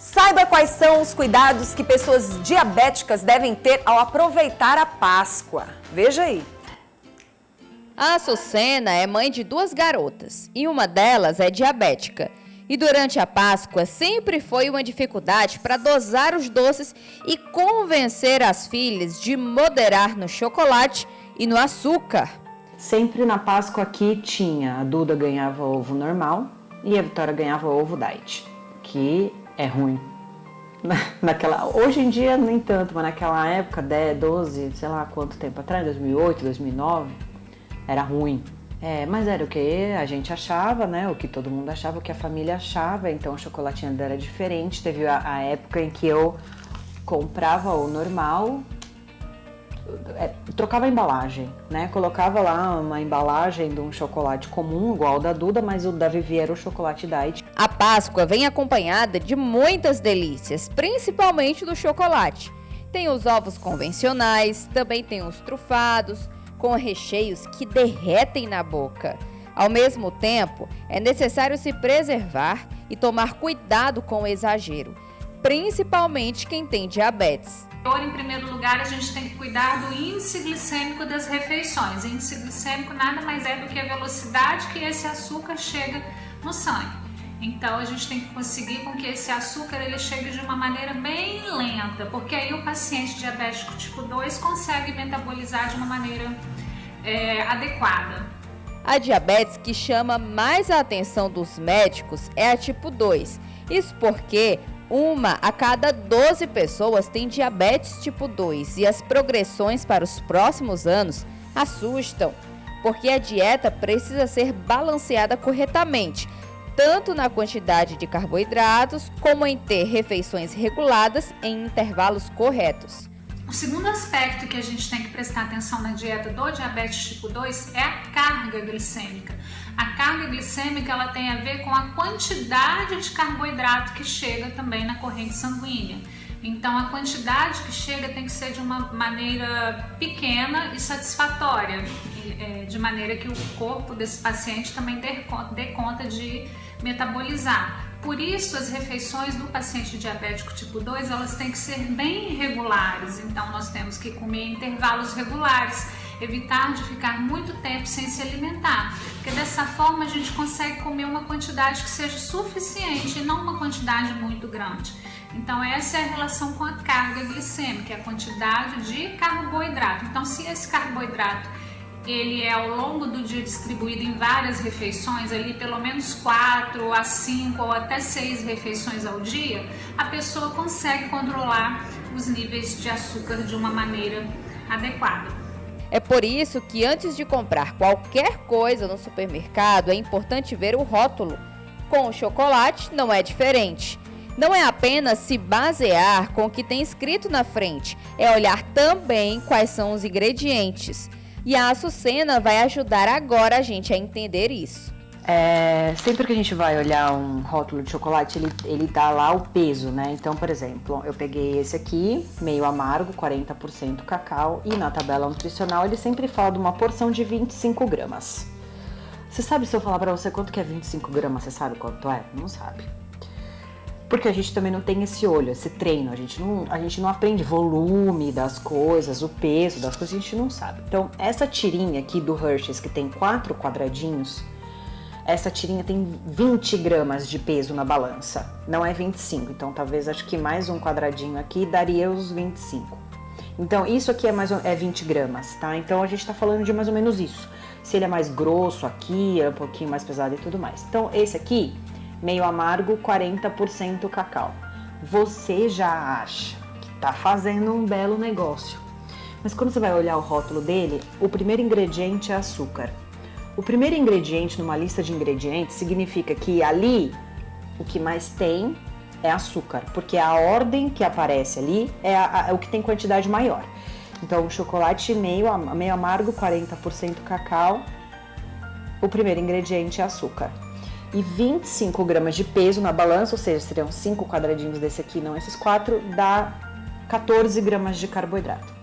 Saiba quais são os cuidados que pessoas diabéticas devem ter ao aproveitar a Páscoa. Veja aí. A Açucena é mãe de 2 garotas e uma delas é diabética. E durante a Páscoa sempre foi uma dificuldade para dosar os doces e convencer as filhas de moderar no chocolate e no açúcar. Sempre na Páscoa aqui tinha, a Duda ganhava ovo normal e a Vitória ganhava ovo diet, que é ruim. Hoje em dia nem tanto, mas naquela época, 10, 12, sei lá quanto tempo atrás, 2008, 2009, era ruim. Mas era o que a gente achava, né? O que todo mundo achava, o que a família achava, então o chocolatinho dela era diferente. Teve a época em que eu comprava o normal, trocava a embalagem, né? Colocava lá uma embalagem de um chocolate comum, igual o da Duda, mas o da Vivi era o chocolate diet. A Páscoa vem acompanhada de muitas delícias, principalmente do chocolate. Tem os ovos convencionais, também tem os trufados, com recheios que derretem na boca. Ao mesmo tempo, é necessário se preservar e tomar cuidado com o exagero, principalmente quem tem diabetes. Em primeiro lugar, a gente tem que cuidar do índice glicêmico das refeições. O índice glicêmico nada mais é do que a velocidade que esse açúcar chega no sangue. Então, a gente tem que conseguir com que esse açúcar ele chegue de uma maneira bem lenta, porque aí o paciente diabético tipo 2 consegue metabolizar de uma maneira adequada. A diabetes que chama mais a atenção dos médicos é a tipo 2. Isso porque 1 a cada 12 pessoas tem diabetes tipo 2 e as progressões para os próximos anos assustam, porque a dieta precisa ser balanceada corretamente, tanto na quantidade de carboidratos como em ter refeições reguladas em intervalos corretos. O segundo aspecto que a gente tem que prestar atenção na dieta do diabetes tipo 2 é a carga glicêmica. A carga glicêmica ela tem a ver com a quantidade de carboidrato que chega também na corrente sanguínea. Então, a quantidade que chega tem que ser de uma maneira pequena e satisfatória, de maneira que o corpo desse paciente também dê conta de metabolizar. Por isso, as refeições do paciente diabético tipo 2, elas têm que ser bem regulares. Então, nós temos que comer em intervalos regulares, evitar de ficar muito tempo sem se alimentar, porque dessa forma a gente consegue comer uma quantidade que seja suficiente e não uma quantidade muito grande. Então, essa é a relação com a carga glicêmica, a quantidade de carboidrato. Então, se esse carboidrato ele é ao longo do dia distribuído em várias refeições, ali pelo menos 4 a 5 ou até 6 refeições ao dia, a pessoa consegue controlar os níveis de açúcar de uma maneira adequada. É por isso que antes de comprar qualquer coisa no supermercado, é importante ver o rótulo. Com o chocolate não é diferente. Não é apenas se basear com o que tem escrito na frente, é olhar também quais são os ingredientes. E a Açucena vai ajudar agora a gente a entender isso. Sempre que a gente vai olhar um rótulo de chocolate, ele dá lá o peso, né? Então, por exemplo, eu peguei esse aqui, meio amargo, 40% cacau, e na tabela nutricional ele sempre fala de uma porção de 25 gramas. Você sabe, se eu falar pra você quanto que é 25 gramas, você sabe quanto é? Não sabe. Porque a gente também não tem esse olho, esse treino, a gente não aprende volume das coisas, o peso das coisas, a gente não sabe. Então, essa tirinha aqui do Hershey's, que tem 4 quadradinhos, essa tirinha tem 20 gramas de peso na balança, não é 25. Então, talvez, acho que mais um quadradinho aqui daria os 25. Então, isso aqui é 20 gramas, tá? Então, a gente tá falando de mais ou menos isso. Se ele é mais grosso aqui, é um pouquinho mais pesado e tudo mais. Então, esse aqui, meio amargo, 40% cacau. Você já acha que tá fazendo um belo negócio. Mas quando você vai olhar o rótulo dele, o primeiro ingrediente é açúcar. O primeiro ingrediente numa lista de ingredientes significa que ali o que mais tem é açúcar, porque a ordem que aparece ali é o que tem quantidade maior. Então, o chocolate meio amargo, 40% cacau, o primeiro ingrediente é açúcar. E 25 gramas de peso na balança, ou seja, seriam 5 quadradinhos desse aqui, não esses 4, dá 14 gramas de carboidrato.